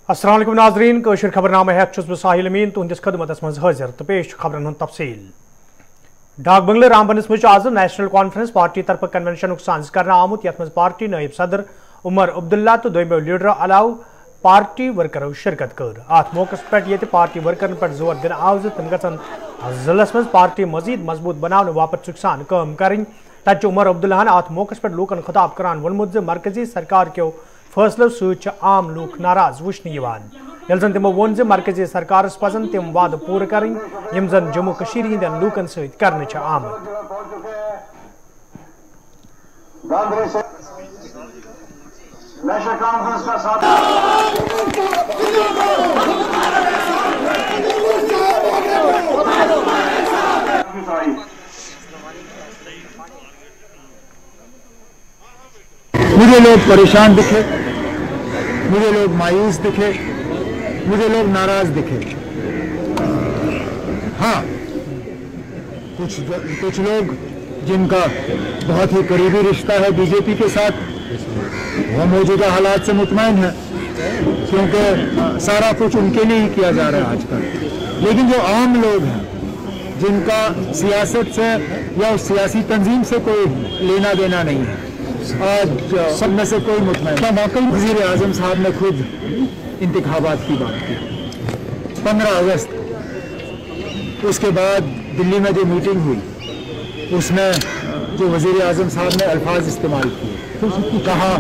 अस्सलाम वालेकुम नाज़रीन कशर खबरनामा हेत साहिल अमीन तुहंदिस खदमतस मज हाजिर तो पेश खबरन हंद तफसील। डाक बंगले रामबनस मज आज नेशनल कॉन्फ्रेंस पार्टी तरफ कन्वेंशन साज कर आमुत यथ मज पार्टी नायब सदर उमर अब्दुल्ला तो दोयमो लीडर अलाव पार्टी वर्करों शिरकत कर। अत मौके पे पार्टी वर्करन पे जोर दिन आव तम गन जिलस मज पार्टी मजीद मजबूत बनाने बापत सुखसान काम करें। तत उमर अब्दुल्लाहन अत मौके पे लूकन खिताब करान वोनमुत मरकजी सरकार के फैसलों सत आम लूक नाराज वुचन यल जन तमो वोन मरकजी सरकार पजन तम वाद पूर करें यम जन जम्मू कशीर हिंदन लूकन सत करने आमद। मुझे लोग परेशान दिखे, मुझे लोग मायूस दिखे, मुझे लोग नाराज दिखे। हाँ, कुछ लोग जिनका बहुत ही करीबी रिश्ता है बीजेपी के साथ, वो मौजूदा हालात से मुतमईन है क्योंकि सारा कुछ उनके लिए ही किया जा रहा है आजकल। लेकिन जो आम लोग हैं जिनका सियासत से या उस सियासी तंजीम से कोई लेना देना नहीं है, आज सब में से कोई मुतमईन। वज़ीर आज़म साहब ने खुद इंतखाबात की बात की 15 अगस्त, उसके बाद दिल्ली में जो मीटिंग हुई उसमें जो वज़ीर आज़म साहब ने अल्फाज इस्तेमाल किए, कहा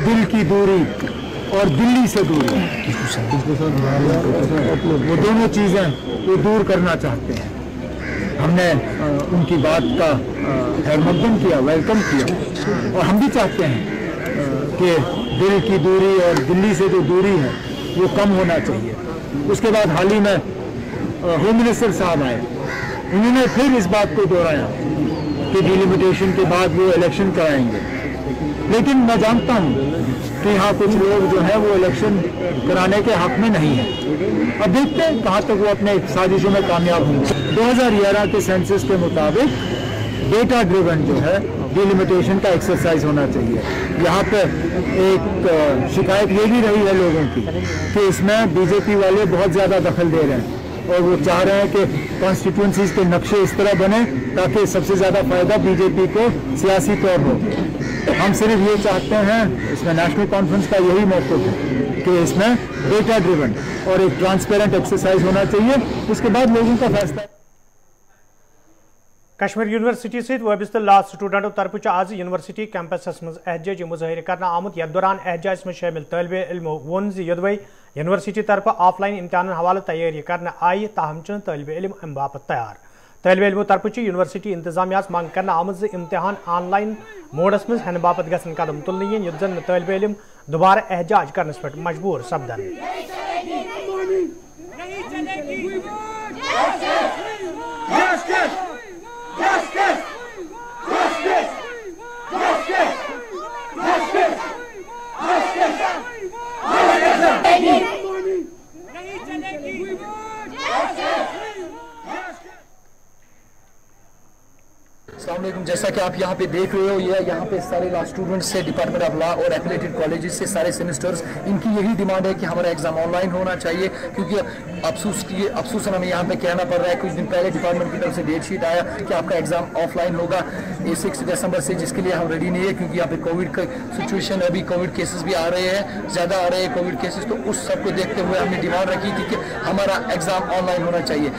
दिल की दूरी और दिल्ली से दूरी, वो दोनों चीज़ें वो दूर करना चाहते हैं। हमने उनकी बात का खैरमकदम किया, वेलकम किया और हम भी चाहते हैं कि दिल की दूरी और दिल्ली से जो दूरी है वो कम होना चाहिए। उसके बाद हाल ही में होम मिनिस्टर साहब आए, उन्होंने फिर इस बात को दोहराया कि डिलिमिटेशन के बाद वो इलेक्शन कराएंगे। लेकिन मैं जानता हूँ कि यहाँ कुछ लोग जो है वो इलेक्शन कराने के हक में नहीं है। अब देखते हैं कहाँ तक वो अपने साजिशों में कामयाब होंगे। 2011 के सेंसस के मुताबिक डेटा ड्रिवन जो है डिलिमिटेशन का एक्सरसाइज होना चाहिए। यहाँ पे एक शिकायत ये भी रही है लोगों की कि इसमें बीजेपी वाले बहुत ज़्यादा दखल दे रहे हैं और वो चाह रहे हैं कि कॉन्स्टिट्यूंसीज के नक्शे इस तरह बने ताकि सबसे ज़्यादा फायदा बीजेपी को सियासी तौर हो। हम सिर्फ ये चाहते हैं, इसमें नेशनल कॉन्फ्रेंस का यही मौक़िफ़ है कि इसमें डेटा ड्रिवन और एक ट्रांसपेरेंट एक्सरसाइज होना चाहिए, उसके बाद लोगों का फैसला। कश्मीर यूनिवर्सिटी सहित वाबस्ता ला स्टूडेंटों तरफ आज यूनिवर्सिटी कैंपसस मज एहजाजी मुजाहिर कर आमुत। यथ दौरान एहजाज में शामिल तलब इल्मो वोन योदवे यूनिवर्सिटी तरफ ऑफलाइन इम्तहान हवाले तैयारी कर आई, ताहम तलब इल्म अम बापत तैयार। तलब इल्मो तरफ यूनिवर्सिटी इंतजामिया मांग कर आमद इम्तहान ऑनलाइन मोडस मज हेन बापत गसन कदम तुलन इन युत जन तलब इल्म दोबारा एहजाज करने पे मजबूर सपदन। अस्सलामुअलैकुम, जैसा कि आप यहाँ पे देख रहे हो, ये यहाँ पे सारे लॉ स्टूडेंट्स से डिपार्टमेंट ऑफ लॉ और एफिलेटेड कॉलेजेस से सारे सेमेस्टर्स, इनकी यही डिमांड है कि हमारा एग्जाम ऑनलाइन होना चाहिए। क्योंकि अफसोसन हमें यहाँ पे कहना पड़ रहा है, कुछ दिन पहले डिपार्टमेंट की तरफ से डेट शीट आया कि आपका एग्जाम ऑफलाइन होगा 6 दिसंबर से, जिसके लिए हम रेडी नहीं है क्योंकि यहाँ पे कोविड का सिचुएशन, अभी कोविड केसेस भी आ रहे हैं, ज़्यादा आ रहे हैं कोविड केसेस। तो उस सब को देखते हुए हमने डिमांड रखी थी कि हमारा एग्जाम ऑनलाइन होना चाहिए।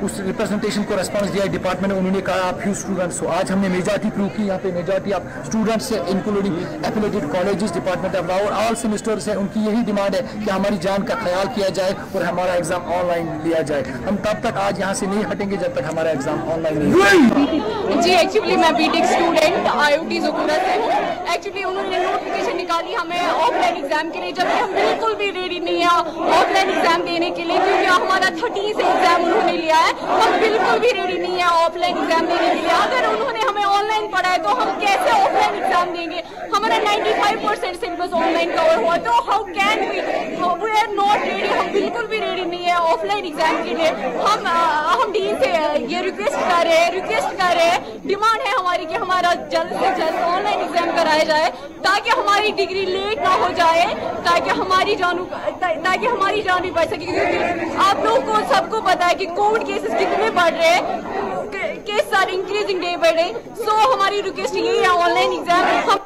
उस रिप्रेजेंटेशन को रेस्पॉन्स दिया डिपार्टमेंट ने, उन्होंने कहा आप फ्यू स्टूडेंट्स हो। आज हमने मेजॉरिटी प्रूव की, यहाँ पे मेजॉरिटी आप स्टूडेंट्स से including affiliated colleges, department of law और ऑल सेमेस्टर्स है, उनकी यही डिमांड है कि हमारी जान का ख्याल किया जाए और हमारा एग्जाम ऑनलाइन लिया जाए। हम तब तक आज यहाँ से नहीं हटेंगे जब तक हमारा एग्जाम ऑनलाइन नहीं होगा। जी एक्चुअली मैं बीटेक स्टूडेंट IOT ज़ुकूरा से हूँ। एक्चुअली उन्होंने नोटिफिकेशन निकाली हमें ऑफलाइन एग्जाम के लिए, जबकि हम बिल्कुल भी रेडी नहीं है ऑफलाइन एग्जाम देने के लिए, क्योंकि हमारा 13 से एग्जाम उन्होंने लिया है। हम बिल्कुल भी रेडी नहीं है ऑफलाइन एग्जाम देने के लिए। अगर उन्होंने हमें ऑनलाइन पढ़ा है, तो हम कैसे ऑफलाइन एग्जाम देंगे? हमारा 95% सिलेबस ऑनलाइन कवर हुआ, तो how can we are not ready, हम बिल्कुल भी रेडी नहीं है ऑफलाइन एग्जाम के लिए। हम डीन से ये रिक्वेस्ट कर रहे हैं, डिमांड है हमारी कि हमारा जल्द से जल्द ऑनलाइन एग्जाम कराया जाए, ताकि हमारी डिग्री लेट ना हो जाए, ताकि हमारी जान भी बच सके। क्योंकि आप लोगों को सबको पता है कि कोविड केसेस कितने बढ़ रहे हैं, cases are increasing day by day. So हमारी रिक्वेस्ट यही है, ऑनलाइन एग्जाम।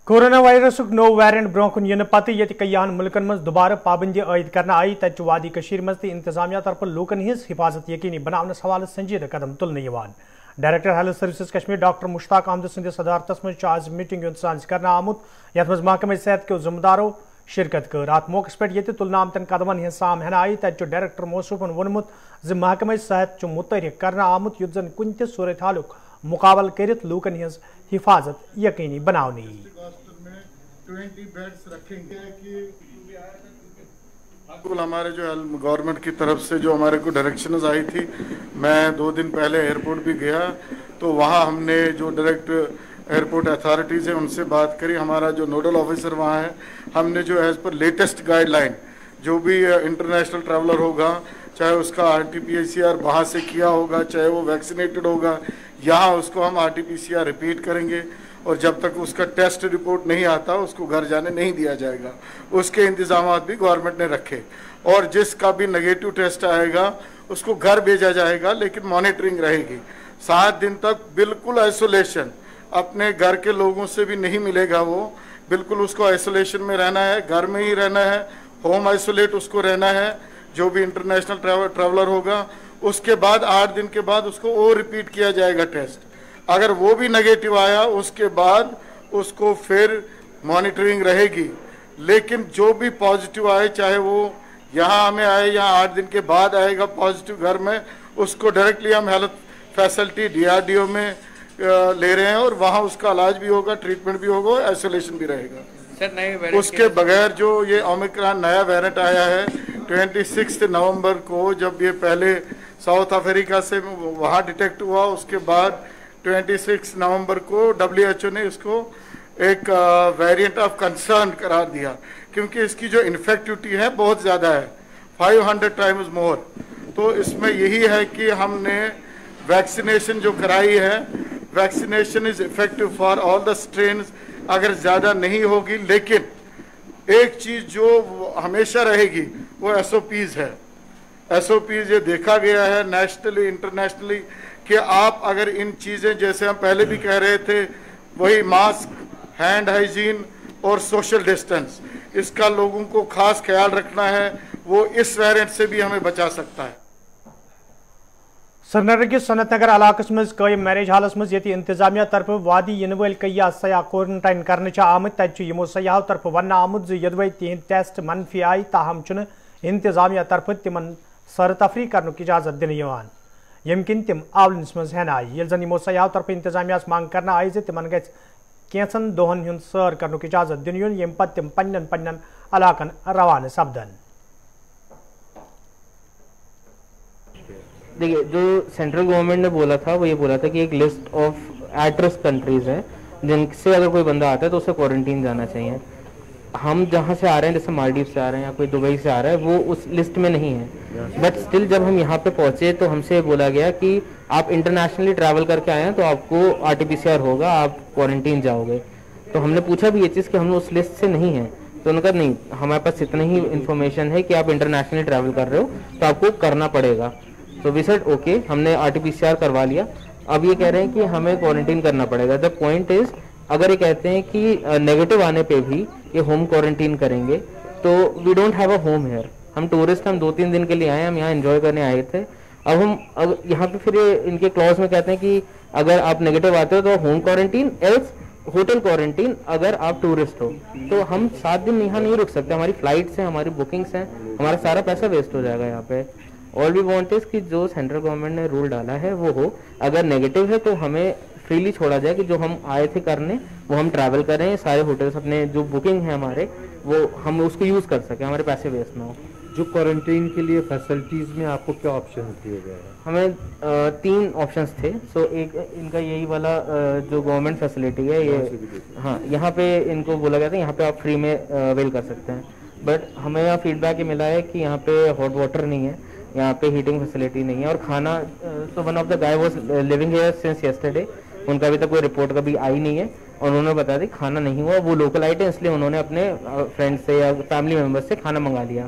कोरोना वायरस नो वेरिएंट ब्रोकुन इन पत ये कईयान मुल्कन मज दोबारा पाबंदी आयद करना आई, तत वादी कशीर मज ते इंतजामिया तरफ लूकन हिज हिफाजत यकीनी बनाने हवाले संजीदा कदम तुलने यवान। Director health services Kashmir doctor Mushtaq Ahmad संदिस सदारतस मज आज मीटिंग इंतजाज करना आमुत, यथ मज महकमा सेहत के जिम्मेदारों शिरकत कर। अत मौके पे ये तुलना आमतन कदमन हिंद साम हन आई, तत डायरेक्टर मौसूफन वोनमुत ज महकमा सेहत मुतहरिक करना आमुत युत जन कुन त सूरत हालुक मुकाबल करित लूकन हिंज हिफाजत यकीनी बनावनी। 20 बेड्स रखेंगे कि हमारे जो गवर्नमेंट की तरफ से जो हमारे को डायरेक्शंस आई थी, मैं 2 दिन पहले एयरपोर्ट भी गया, तो वहाँ हमने जो डायरेक्ट एयरपोर्ट अथॉरिटीज़ है उनसे बात करी। हमारा जो नोडल ऑफिसर वहाँ है, हमने जो एज़ पर लेटेस्ट गाइडलाइन जो भी इंटरनेशनल ट्रैवलर होगा, चाहे उसका RT-PCR बाहर से किया होगा, चाहे वो वैक्सीनेटेड होगा, यहाँ उसको हम RT-PCR रिपीट करेंगे, और जब तक उसका टेस्ट रिपोर्ट नहीं आता उसको घर जाने नहीं दिया जाएगा। उसके इंतजाम भी गवर्नमेंट ने रखे, और जिसका भी नेगेटिव टेस्ट आएगा उसको घर भेजा जाएगा, लेकिन मॉनिटरिंग रहेगी। 7 दिन तक बिल्कुल आइसोलेशन, अपने घर के लोगों से भी नहीं मिलेगा, वो बिल्कुल उसको आइसोलेशन में रहना है, घर में ही रहना है, होम आइसोलेट उसको रहना है जो भी इंटरनेशनल ट्रैवलर होगा। उसके बाद 8 दिन के बाद उसको और रिपीट किया जाएगा टेस्ट, अगर वो भी नेगेटिव आया उसके बाद उसको फिर मॉनिटरिंग रहेगी। लेकिन जो भी पॉजिटिव आए, चाहे वो यहाँ हमें आए या 8 दिन के बाद आएगा पॉजिटिव घर में, उसको डायरेक्टली हम हेल्थ फैसिलिटी DRDO में ले रहे हैं, और वहाँ उसका इलाज भी होगा, ट्रीटमेंट भी होगा, आइसोलेशन भी रहेगा। सर, उसके बगैर जो ये ओमिक्रॉन नया वेरिएंट आया है 26 नवंबर को, जब ये पहले साउथ अफ्रीका से वहाँ डिटेक्ट हुआ, उसके बाद 26 नवंबर को WHO ने इसको एक वेरिएंट ऑफ कंसर्न करार दिया, क्योंकि इसकी जो इन्फेक्टिविटी है बहुत ज़्यादा है, 500 टाइम्स मोर। तो इसमें यही है कि हमने वैक्सीनेशन जो कराई है, vaccination is effective for all the strain, अगर ज़्यादा नहीं होगी, लेकिन एक चीज़ जो हमेशा रहेगी वो SOPs है। SOPs ये देखा गया है नेशनली इंटरनेशनली कि आप अगर इन चीज़ें, जैसे हम पहले भी कह रहे थे, वही मास्क, हैंड हाइजीन और सोशल डिस्टेंस, इसका लोगों को खास ख्याल रखना है, वो इस वेरिएंट से भी हमें बचा सकता है। श्रीनगर के सनत नगर इलाकस मज कायम मैरिज हालस मज ये इंतजामिया तरफ वादी इन वल कईया सयाह क्वारंटाइन करने आमत, तमो सयाह तरफ वन आमुत यदवे तिहद टेस्ट मनफी आई, ताहम चुन इंतजामिया तरफ तिमन सर तफरी करने इजाजत दिन यम किन तिम आवलस मज हन आई। ये जन यमो सयाह तरफ इंतजामिया मांग करना आई तिमन गि कैंसन दोहन हुंद सर करने इजाजत दिन यम पे तिम पन्न पन्न इलाकन रवाना सपदन। देखिए, जो सेंट्रल गवर्नमेंट ने बोला था वो ये बोला था कि एक list of at risk countries हैं जिनसे अगर कोई बंदा आता है तो उसे क्वारंटीन जाना चाहिए। हम जहाँ से आ रहे हैं, जैसे मालदीव से आ रहे हैं या कोई दुबई से आ रहा है, वो उस लिस्ट में नहीं है। बट स्टिल जब हम यहाँ पे पहुँचे तो हमसे बोला गया कि आप इंटरनेशनली ट्रैवल करके आए हैं तो आपको RT-PCR होगा, आप क्वारंटीन जाओगे। तो हमने पूछा भी ये चीज़ कि हम उस लिस्ट से नहीं है, तो उनका नहीं, हमारे पास इतना ही इन्फॉर्मेशन है कि आप इंटरनेशनली ट्रैवल कर रहे हो तो आपको करना पड़ेगा। तो वी सेड ओके, हमने RT-PCR करवा लिया। अब ये कह रहे हैं कि हमें क्वारंटीन करना पड़ेगा। द पॉइंट इज, अगर ये कहते हैं कि नेगेटिव आने पे भी ये होम क्वारंटीन करेंगे तो we don't have a home here. हम टूरिस्ट, हम 2-3 दिन के लिए आए, हम यहाँ एंजॉय करने आए थे। अब हम यहाँ पे फिर इनके क्लॉज में कहते हैं कि अगर आप नेगेटिव आते हो तो home quarantine, else hotel quarantine अगर आप टूरिस्ट हो। तो हम 7 दिन यहाँ नहीं रुक सकते, हमारी फ्लाइट्स हैं, हमारी बुकिंग्स हैं, हमारा सारा पैसा वेस्ट हो जाएगा यहाँ पे। ऑल वी वांट इज कि जो सेंट्रल गवर्नमेंट ने रूल डाला है वो हो, अगर नेगेटिव है तो हमें फ्रीली छोड़ा जाए कि जो हम आए थे करने वो हम ट्रैवल करें, सारे होटल्स अपने जो बुकिंग है हमारे वो हम उसको यूज़ कर सकें, हमारे पैसे वेस्ट ना हो। जो क्वारंटाइन के लिए फैसिलिटीज में आपको क्या ऑप्शन दिए गए हैं? हमें 3 ऑप्शंस थे। सो एक इनका यही वाला जो गवर्नमेंट फैसिलिटी है ये, हाँ, यहाँ पे इनको बोला गया था यहाँ पे आप फ्री में अवेल कर सकते हैं। बट हमें यहाँ फीडबैक ये मिला है कि यहाँ पे हॉट वाटर नहीं है, यहाँ पे हीटिंग फैसिलिटी नहीं है और खाना। So one of the guy was living here since yesterday, उनका अभी तक कोई रिपोर्ट कभी आई नहीं है और उन्होंने बताया था खाना नहीं हुआ। वो लोकल आइट है इसलिए उन्होंने अपने फ्रेंड से या फैमिली मेम्बर से खाना मंगा लिया।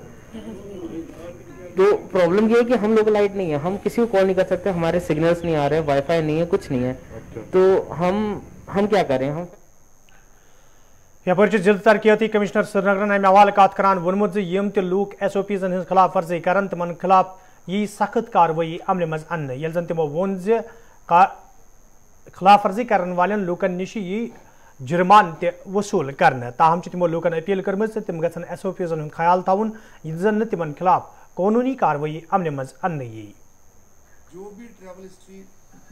तो प्रॉब्लम ये है कि हम लोकल लाइट नहीं है, हम किसी को कॉल नहीं कर सकते, हमारे सिग्नल्स नहीं आ रहे, वाईफाई नहीं है, कुछ नहीं है। तो हम क्या करें? हम यपर जिला तरक्याती कमिश्नर श्रीनगर अमे हवाले कत करान वोनमुत यम त लूक SOPs हज खिलाफ वर्जी करान तिमन खिलाफ यी सख्त कार्रवाई अमल मज अन्न, येल जन तिमो वोन ज खिलाफ वर्जी करन वालेन लूकन निश यी जुर्मान ते वसूल करने। ताहम तिमो लूकन अपील करम तिम गन SOPs हज ख्याल थवन जन तिमन खिलाफ कानूनी कार्रवाई अमल मज अन्न यी। जो भी ट्रैवल हिस्ट्री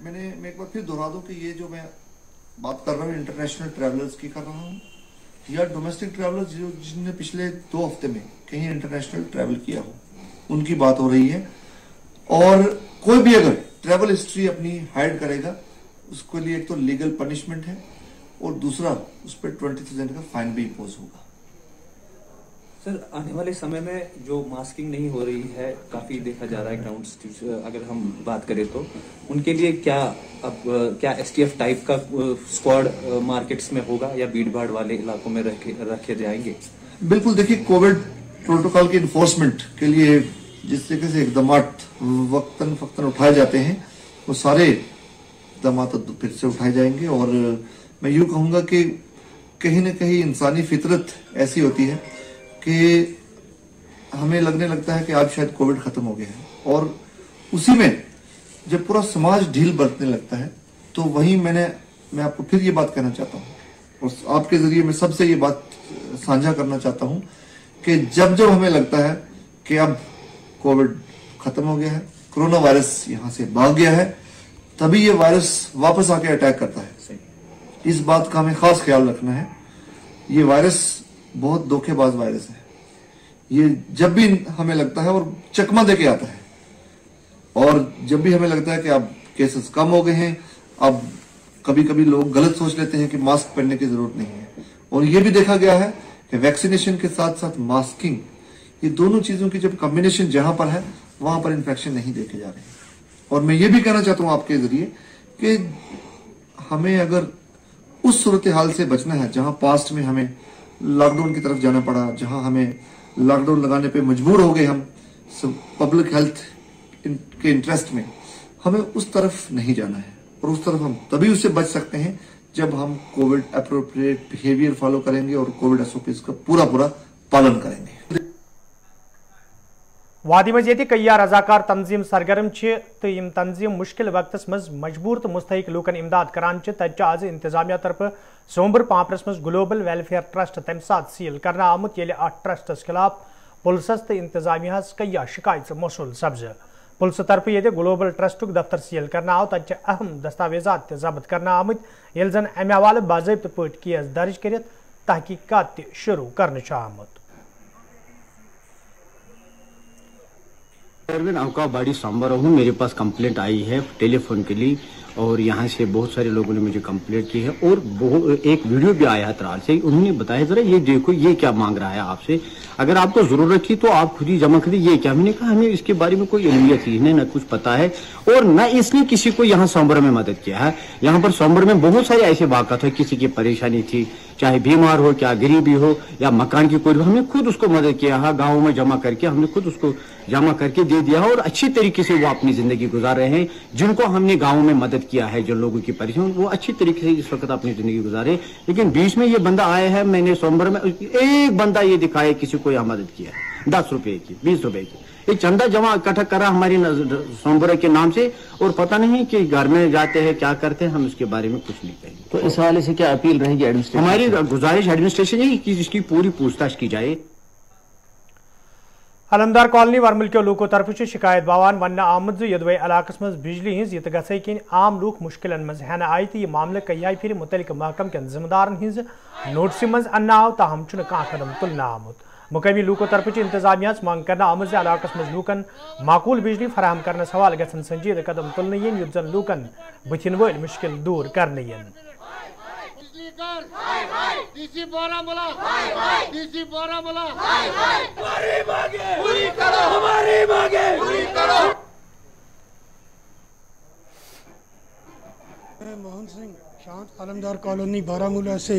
मैं एक बार फिर दोहरा दूं कि ये जो मैं बात कर रहा हूँ इंटरनेशनल ट्रैवलर्स की कर रहा हूँ या डोमेस्टिक ट्रैवलर्स जो जिनने पिछले 2 हफ्ते में कहीं इंटरनेशनल ट्रैवल किया हो, उनकी बात हो रही है। और कोई भी अगर ट्रैवल हिस्ट्री अपनी हाइड करेगा उसके लिए एक तो लीगल पनिशमेंट है और दूसरा उस पर 20,000 का फाइन भी इम्पोज होगा। सर, आने वाले समय में जो मास्किंग नहीं हो रही है, काफी देखा जा रहा है ग्राउंड, अगर हम बात करें तो उनके लिए क्या STF टाइप का स्क्वाड मार्केट्स में होगा या भीड़ भाड़ वाले इलाकों में रखे जाएंगे? बिल्कुल, देखिए कोविड प्रोटोकॉल के इन्फोर्समेंट के लिए जिस तरीके से इकदाम वक्तन फक्तन उठाए जाते हैं वो सारे इकदाम फिर से उठाए जाएंगे। और मैं यूं कहूंगा कि कहीं ना कहीं इंसानी फितरत ऐसी होती है कि हमें लगने लगता है कि आज शायद कोविड खत्म हो गया है और उसी में जब पूरा समाज ढील बरतने लगता है तो वहीं मैं आपको फिर ये बात कहना चाहता हूँ और आपके जरिए मैं सबसे ये बात साझा करना चाहता हूँ कि जब जब हमें लगता है कि अब कोविड खत्म हो गया है, कोरोना वायरस यहाँ से भाग गया है, तभी ये वायरस वापस आके अटैक करता है। इस बात का हमें खास ख्याल रखना है। ये वायरस बहुत धोखेबाज वायरस है। ये जब भी हमें लगता है और चकमा देके आता है और जब भी हमें लगता है कि अब केसेस कम हो गए हैं, अब कभी कभी लोग गलत सोच लेते हैं कि मास्क पहनने की जरूरत नहीं है। और ये भी देखा गया है कि वैक्सीनेशन के साथ साथ मास्किंग, ये दोनों चीजों की जब कॉम्बिनेशन जहां पर है वहां पर इन्फेक्शन नहीं देखे जा रहे। और मैं ये भी कहना चाहता हूं आपके जरिए कि हमें अगर उस सूरत हाल से बचना है जहां पास्ट में हमें लॉकडाउन की तरफ जाना पड़ा, जहां हमें लॉकडाउन लगाने पे मजबूर हो गए हम पब्लिक हेल्थ के इंटरेस्ट में, हमें उस तरफ नहीं जाना है। और उस तरफ हम तभी उससे बच सकते हैं जब हम कोविड एप्रोप्रिएट बिहेवियर फॉलो करेंगे और कोविड SOPs का पूरा पालन करेंगे। वादी मज ये कई रजाकार तंजीम सरगर्म तो यम तंजीम मुश्किल वक्त मज मजबूर तो मुस्तहिक लूकन इमदाद करान तत आज इंतजामिया तरफ सोमबर पापरस मज ग्लोबल वेलफेयर ट्रस्ट तम सात सील करना आमुत ये ट्रस्टस खिलाफ पुलिसस तो इंतजामिया कई शिकायत मौसूल सब्ज। पुलिस तरफ ये ग्लोबल ट्रस्ट दफ्तर सील करना आव तत अहम दस्तावेजात जब्त करना आमुत ये जन अमे हवाले बाज़ाब्त पट केस दर्ज कर तहकीकात शुरू करने आमुत। आपका बड़ी सोमवार हूँ, मेरे पास कंप्लेंट आई है टेलीफोन के लिए और यहाँ से बहुत सारे लोगों ने मुझे कंप्लेंट की है और एक वीडियो भी आया है तराल से। उन्होंने बताया जरा ये देखो ये क्या मांग रहा है आपसे, अगर आपको जरूरत थी तो आप खुद ही जमा करिए। ये क्या, मैंने कहा हमें इसके बारे में कोई इल्मियत ही नहीं, न कुछ पता है और न इसने किसी को यहाँ सोमवार में मदद किया है। यहाँ पर सोमवार में बहुत सारे ऐसे वाक़ात है, किसी की परेशानी थी, चाहे बीमार हो, क्या गरीबी हो या मकान की कोई, हमने खुद उसको मदद किया है। गाँव में जमा करके हमने खुद उसको जमा करके दे दिया और अच्छी तरीके से वो अपनी जिंदगी गुजार रहे हैं। जिनको हमने गाँव में मदद किया है, जो लोगों की परेशानी, वो अच्छी तरीके से इस वक्त अपनी जिंदगी गुजारे। लेकिन बीच में ये बंदा आया है, मैंने सोमवार में एक बंदा ये दिखाया किसी को यहाँ मदद किया है 10 रुपए की, 20 रुपए की, एक चंदा जमा इकट्ठा करा हमारी सोमवार के नाम से और पता नहीं कि घर में जाते हैं क्या करते हैं, हम उसके बारे में कुछ नहीं कहेंगे। तो इस हवाले से क्या अपील रहेगी एडमिनिस्ट्रेशन? हमारी गुजारिश एडमिनिस्ट्रेशन है कि इसकी पूरी पूछताछ की जाए। अलमदार कॉलोनी वर्मल के लूको तरफ शिकायत बावान वन आमद जो यदवे इलाकस मज बिजली हज यत गई कि आम लूक मुश्किल मज हेन आय तो यह मामले कई फिर मुतलिक महकम के जिम्मेदारन हज नोटिस मज अन्न आव ताहम कह कदम तुलना आमुत। मुकामी लूको तरफ इंतजामिया मांग करना आमज इलाकस मज लूकन माकूल बिजली फराहम करने हवाल गन संजीद कदम तुलन yin युत जन लूकन बुथिन वल मुश्किल दूर करने yin। मोहन सिंह शांत आलमदार कॉलोनी बारामूला से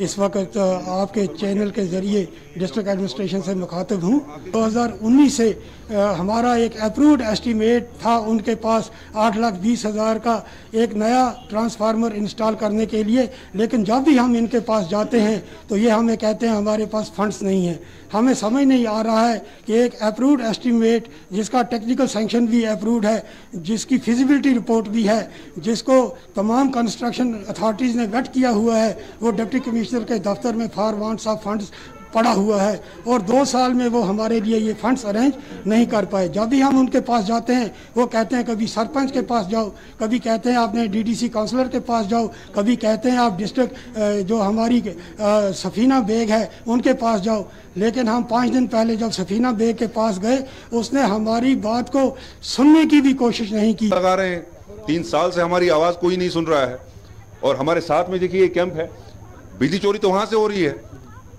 इस वक्त आपके चैनल के ज़रिए डिस्ट्रिक्ट एडमिनिस्ट्रेशन से मुखातिब हूँ। 2019 से हमारा एक अप्रूव्ड एस्टीमेट था उनके पास 8,20,000 का एक नया ट्रांसफार्मर इंस्टॉल करने के लिए, लेकिन जब भी हम इनके पास जाते हैं तो ये हमें कहते हैं हमारे पास फंड्स नहीं है। हमें समझ नहीं आ रहा है कि एक अप्रूव्ड एस्टीमेट जिसका टेक्निकल सैंक्शन भी अप्रूव्ड है, जिसकी फिजिबिलिटी रिपोर्ट भी है, जिसको तमाम कंस्ट्रक्शन अथॉरिटीज़ ने वेट किया हुआ है, वो डिप्टी कमिश्नर के दफ्तर में फॉर वांट्स ऑफ फंड्स पड़ा हुआ है और 2 साल में वो हमारे लिए ये फंड्स अरेंज नहीं कर पाए। जब भी हम उनके पास जाते हैं वो कहते हैं कभी सरपंच के पास जाओ, कभी कहते हैं आपने डीडीसी काउंसलर के पास जाओ, कभी कहते हैं आप डिस्ट्रिक्ट जो हमारी सफीना बेग है उनके पास जाओ। लेकिन हम 5 दिन पहले जब सफीना बेग के पास गए उसने हमारी बात को सुनने की भी कोशिश नहीं की। लगा रहे हैं 3 साल से हमारी आवाज़ कोई नहीं सुन रहा है और हमारे साथ में देखिए कैंप है। बिजली चोरी तो वहाँ से हो रही है,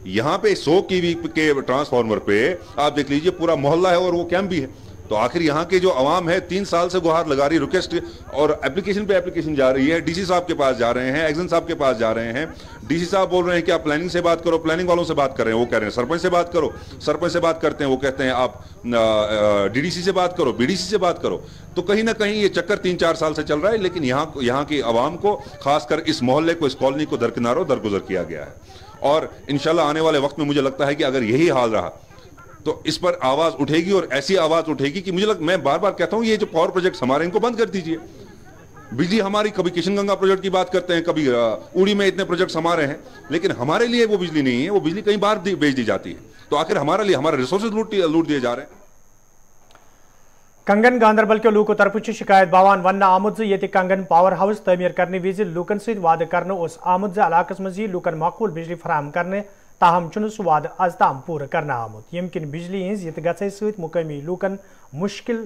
यहाँ पे 100 kV के ट्रांसफार्मर पे आप देख लीजिए पूरा मोहल्ला है और वो कैंप भी है। तो आखिर यहाँ के जो आवाम है 3 साल से गुहार लगा रही, रिक्वेस्ट और एप्लीकेशन पे एप्लीकेशन जा रही है, डीसी साहब के पास जा रहे हैं, एक्जन साहब के पास जा रहे हैं। डीसी साहब बोल रहे हैं कि आप प्लानिंग से बात करो, प्लानिंग वालों से बात कर रहे हैं, वो कह रहे हैं सरपंच से बात करो, सरपंच से बात करते हैं, वो कहते हैं आप डीडीसी से बात करो, बीडीसी से बात करो। तो कहीं ना कहीं ये चक्कर 3-4 साल से चल रहा है, लेकिन यहाँ की आवाम को, खासकर इस मोहल्ले को, इस कॉलोनी को दरकिनारों दरगुजर किया गया है। और इंशाल्लाह आने वाले वक्त में मुझे लगता है कि अगर यही हाल रहा तो इस पर आवाज उठेगी और ऐसी आवाज उठेगी कि मैं बार बार कहता हूं ये जो पावर प्रोजेक्ट हमारे इनको बंद कर दीजिए। बिजली हमारी, कभी किशनगंगा प्रोजेक्ट की बात करते हैं, कभी उड़ी में इतने प्रोजेक्ट्स हमारे हैं, लेकिन हमारे लिए वो बिजली नहीं है, वो बिजली कहीं बाहर बेच दी जाती है। तो आखिर हमारे लिए हमारे रिसोर्सेज लूट दिए जा रहे हैं। कंगन गांधरबल के लूको तरफ शिकायत बावान वन आमुद ये कंगन पावर हाउस तमीर करने विज लूकन सत वाद कर आमुद इलाकस मज लूकन माकूल बिजली फराहम करने, ताहम चुन सह वाद आज ताम पूरा करना आमुद, यम किन बिजली हज यत गई सत मुकामी लूकन मुश्किल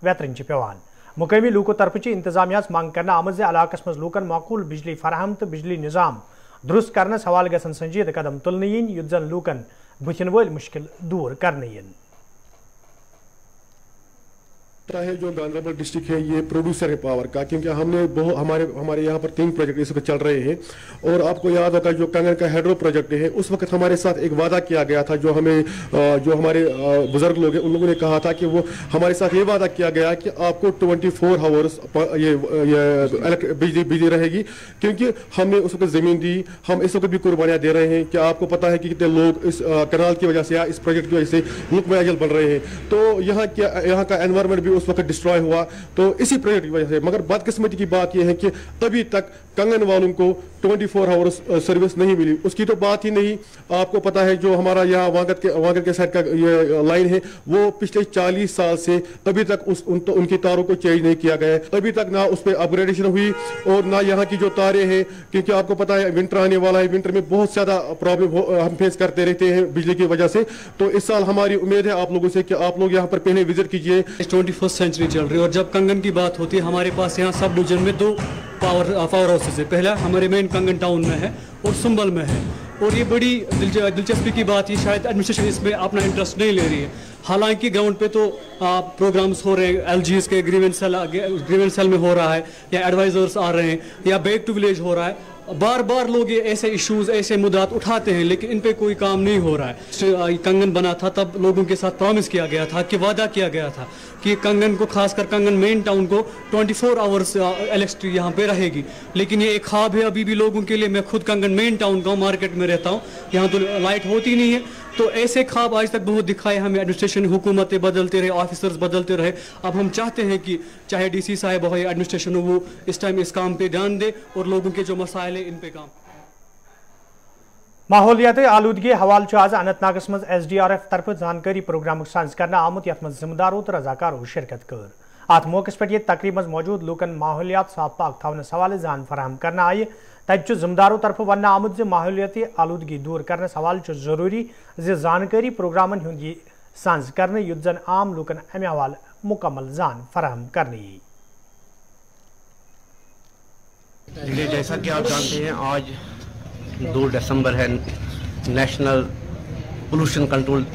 वेतरन पेवान। मुकामी लूको तरफ इंतजामिया मांग करना आमुद इलाकस मज लूकन माकूल बिजली फराहम तो बिजली निज़ाम दुरुस्त करने हवाल गसन संजीद कदम तुलन yin युत जन लूकन बुथिन वल मुश्किल दूर करने yin। है जो गांधरबल डिस्ट्रिक्ट है ये प्रोड्यूसर है पावर का, क्योंकि हमने हमारे यहाँ पर 3 प्रोजेक्ट इस वक्त चल रहे हैं। और आपको याद होगा जो कंगन का हाइड्रो प्रोजेक्ट है, उस वक्त हमारे साथ एक वादा किया गया था, जो हमारे बुजुर्ग लोग हैं उन लोगों ने कहा था कि वो हमारे साथ ये वादा किया गया कि आपको 24 आवर्स ये बिजली रहेगी, क्योंकि हमने उस वक्त जमीन दी। हम इस वक्त भी कुर्बानियां दे रहे हैं कि आपको पता है कि कितने लोग इस कनाल की वजह से या इस प्रोजेक्ट की वजह से मुल्क में बन रहे हैं। तो यहाँ का एनवायरमेंट भी उस वक्त डिस्ट्रॉय हुआ, तो इसी प्रोजेक्ट की वजह से। मगर बदकिस्मती की बात यह है कि अभी तक कंगन वालों को 24 आवर्स सर्विस नहीं मिली। उसकी तो बात ही नहीं। आपको पता है जो हमारा यहाँ वागद के साइड का ये लाइन है, वो पिछले 40 साल से अभी तक उनकी तारों को चेंज नहीं किया गया है। अभी तक ना उस पर अपग्रेडेशन हुई और ना यहाँ की जो तारे हैं, क्योंकि आपको पता है विंटर आने वाला है, विंटर में बहुत ज्यादा प्रॉब्लम हम फेस करते रहते हैं बिजली की वजह से। तो इस साल हमारी उम्मीद है आप लोगों से कि आप लोग यहाँ पर पहले विजिट कीजिए। 21st सेंचुरी चल रही है और जब कंगन की बात होती है, हमारे पास यहाँ सब डिवीजन में 2 पावर हाउसेज है। पहला हमारे मेन कंगन टाउन में है और सुंबल में है। और ये बड़ी दिलचस्पी की बात है, शायद एडमिनिस्ट्रेशन इसमें अपना इंटरेस्ट नहीं ले रही है। हालांकि ग्राउंड पे तो प्रोग्राम्स हो रहे हैं, एलजीएस के ग्रीवेंस सेल में हो रहा है, या एडवाइजर्स आ रहे हैं, या बैक टू विलेज हो रहा है। बार बार लोग ये ऐसे इश्यूज, ऐसे मुद्दात उठाते हैं, लेकिन इन पे कोई काम नहीं हो रहा है। कंगन बना था तब लोगों के साथ प्रॉमिस किया गया था, कि वादा किया गया था कि कंगन को, खासकर कंगन मेन टाउन को 24 आवर्स इलेक्ट्रिसिटी यहाँ पे रहेगी। लेकिन ये एक ख्वाब है अभी भी लोगों के लिए। मैं खुद कंगन मेन टाउन का मार्केट में रहता हूँ, यहाँ तो लाइट होती नहीं है। तो ऐसे ख्वाब आज तक बहुत दिखाए हमें। एडमिनिस्ट्रेशन, हुकूमतें बदलते रहे, ऑफिसर्स बदलते रहे। अब हम चाहते हैं कि चाहे डीसी साहब हो या एडमिनिस्ट्रेशन हो, वो इस टाइम इस काम पे ध्यान दे और लोगों के जो मसाइल है इन पे काम। माहौलियात आलूदगी हवाल आज अनंतनाग मज SDRF तरफ जानकारी प्रोग्राम साज करना आमुत, यथ जिम्मेदारों तो रजाकारों शिरकत कर। अत मौके पे यह तकरीब मौजूद लूकन माहौलियात साफ पाक थवन हवाले जान फराहम करना आई। तब जिम्मेदारों तरफ वन आमुद माहौलियाती आलूदगी दूर करने हवाल जरूरी जानकारी प्रोग्रामन हुंद यह सांझ करने युद्ध जन आम लूकन अमे हवाल मुकम्मल जान फराहम करने। जैसा कि आप जानते हैं आज 2 दिसंबर है, नेशनल पोल्यूशन कंट्रोल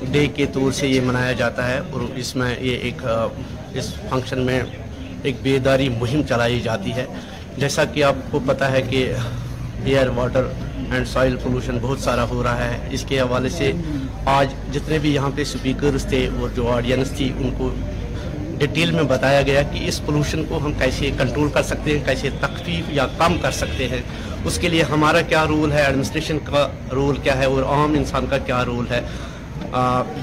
डे के तौर से ये मनाया जाता है और इसमें ये इस फंक्शन में एक बेदारी मुहिम चलाई जाती है। जैसा कि आपको पता है कि air water and soil pollution बहुत सारा हो रहा है। इसके हवाले से आज जितने भी यहाँ पे स्पीकर्स थे और जो ऑडियंस थी उनको डिटेल में बताया गया कि इस पोल्यूशन को हम कैसे कंट्रोल कर सकते हैं, कैसे तख्फीफ या कम कर सकते हैं, उसके लिए हमारा क्या रोल है, एडमिनिस्ट्रेशन का रोल क्या है और आम इंसान का क्या रोल है,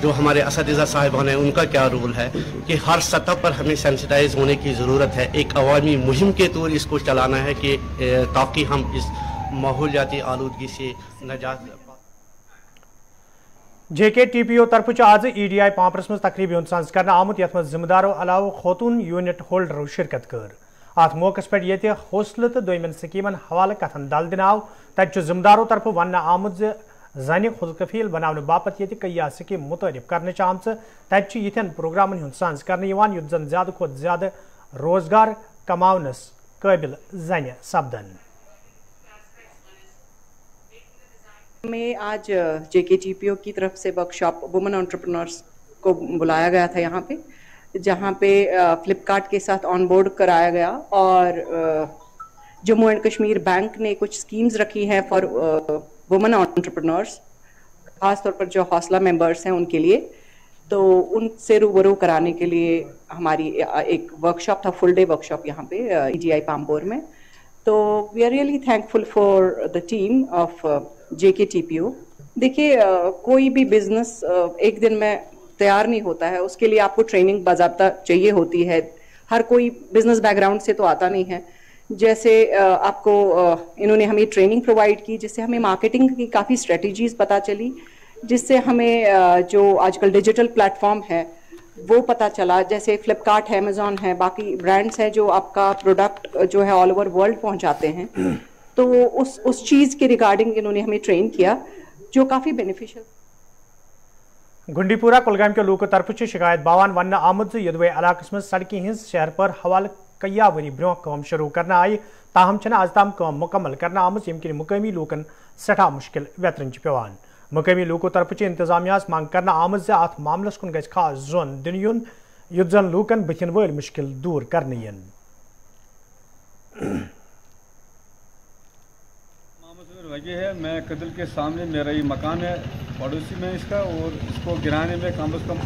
जो हमारे असतिज़ा साहिबान हैं उनका क्या रोल है, कि हर सतह पर हमें सेंसिटाइज होने की ज़रूरत है। एक अवामी मुहिम के तौर इसको चलाना है कि ताकि हम इस माहौलियाती आलूदगी से निजात। JKTPO तरफ आज EDI पांपरस मज तकरीब सांस कर आमुत यथ जिम्मेदारों अलाव खोतून यूनिट होल्डरों शिरकत कर। अत मौके पे ये हौसले तो दोयमन स्कीमन हवाले कथन दल दिन आव। तब जिम्मेदारों तरफ वन आमुत जन खुद कफील बनाने बापत ये कई स्कीम मुतारिफ करने आम। तब यिथन प्रोग्रामन सांझ कर युद्ध जन ज्यादा खुद ज्यादा रोजगार कमावनस काबिल जन सपदन। में आज JKTPO की तरफ से वर्कशॉप वुमेन एंटरप्रेन्योर्स को बुलाया गया था यहाँ पे, जहाँ पे फ्लिपकार्ट के साथ ऑन बोर्ड कराया गया और जम्मू एंड कश्मीर बैंक ने कुछ स्कीम्स रखी हैं फॉर वुमेन एंटरप्रेन्योर्स, खासतौर पर जो हौसला मेंबर्स हैं उनके लिए। तो उनसे रूबरू कराने के लिए हमारी एक वर्कशॉप था, फुल डे वर्कशॉप यहाँ पे EDI पामपोर में। तो we are really thankful for the team of JKTPO। देखिए कोई भी बिजनेस एक दिन में तैयार नहीं होता है, उसके लिए आपको ट्रेनिंग बाज़ाब्ता चाहिए होती है। हर कोई बिजनेस बैकग्राउंड से तो आता नहीं है। जैसे आपको इन्होंने हमें ट्रेनिंग प्रोवाइड की, जिससे हमें मार्केटिंग की काफ़ी स्ट्रेटजीज पता चली, जिससे हमें जो आजकल डिजिटल प्लेटफॉर्म है वो पता चला। जैसे फ्लिपकार्ट है, अमेजोन है, बाकी ब्रांड्स हैं जो आपका प्रोडक्ट जो है ऑल ओवर वर्ल्ड पहुंचाते हैं। तो उस चीज़ के रिगार्डिंग इन्होंने हमें ट्रेन किया, जो काफ़ी बेनिफिशियल। गुंडीपुरा कुलगाम के लोगों तरफ शिकायत बावान वन आमुद यदवे इलाकस में सड़कें हिंस शहर पर हवाल कया वरी ब्रोह काम शुरू करना आई, ताहम आज ताम काम मुकम्मल करना आमुद यम मुकामी लोकन सठा मुश्किल वेतरन पेवान। मुकामी लोगों तरफ इंतजामिया मांग करना आमुद से अत मामलस कुन गज खास जोन दिन युन युद्ध जन लूकन बथिन वल मुश्किल दूर करने यन। वजह है, मैं कदल के सामने मेरा ये मकान है पड़ोसी में इसका, और इसको गिराने में कम से कम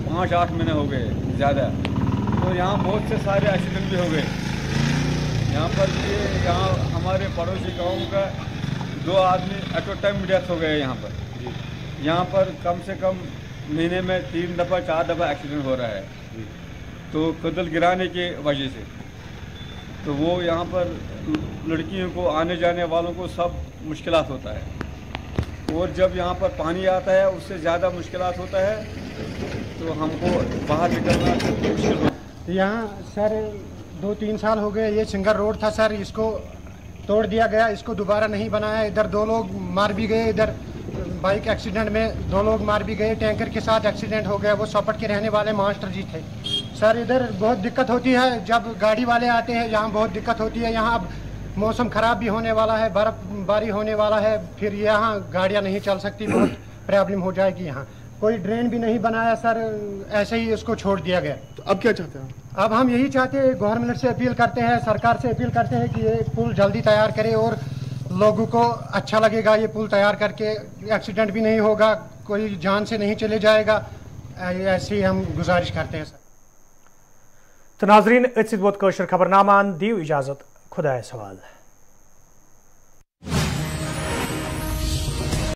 5-8 महीने हो गए ज़्यादा। तो यहाँ बहुत से सारे एक्सीडेंट भी हो गए यहाँ पर। ये यहाँ हमारे पड़ोसी गाँव का 2 आदमी एट अ टाइम डेथ हो गए यहाँ पर। यहाँ पर कम से कम महीने में 3 दफ़ा 4 दफ़ा एक्सीडेंट हो रहा है, तो कदल गिराने के वजह से। तो वो यहाँ पर लड़कियों को, आने जाने वालों को सब मुश्किलात होता है, और जब यहाँ पर पानी आता है उससे ज़्यादा मुश्किलात होता है, तो हमको बाहर निकलना मुश्किल होता है। यहाँ सर 2-3 साल हो गए, ये सिंगल रोड था सर, इसको तोड़ दिया गया, इसको दोबारा नहीं बनाया। इधर 2 लोग मार भी गए, इधर बाइक एक्सीडेंट में 2 लोग मार भी गए, टैंकर के साथ एक्सीडेंट हो गया। वो सोपट के रहने वाले मास्टर जी थे सर। इधर बहुत दिक्कत होती है जब गाड़ी वाले आते हैं, यहाँ बहुत दिक्कत होती है। यहाँ अब मौसम ख़राब भी होने वाला है, बर्फबारी होने वाला है, फिर यहाँ गाड़ियाँ नहीं चल सकती, बहुत प्रॉब्लम हो जाएगी। यहाँ कोई ड्रेन भी नहीं बनाया सर, ऐसे ही इसको छोड़ दिया गया। तो अब क्या चाहते हैं? अब हम यही चाहते हैं, गवर्नमेंट से अपील करते हैं, सरकार से अपील करते हैं कि ये पुल जल्दी तैयार करे और लोगों को अच्छा लगेगा ये पुल तैयार करके, एक्सीडेंट भी नहीं होगा, कोई जान से नहीं चले जाएगा। ऐसी हम गुजारिश करते हैं सर। तो नाजरीन, बहुत खबरनामा दियो इजाजत, खुदा सवाल।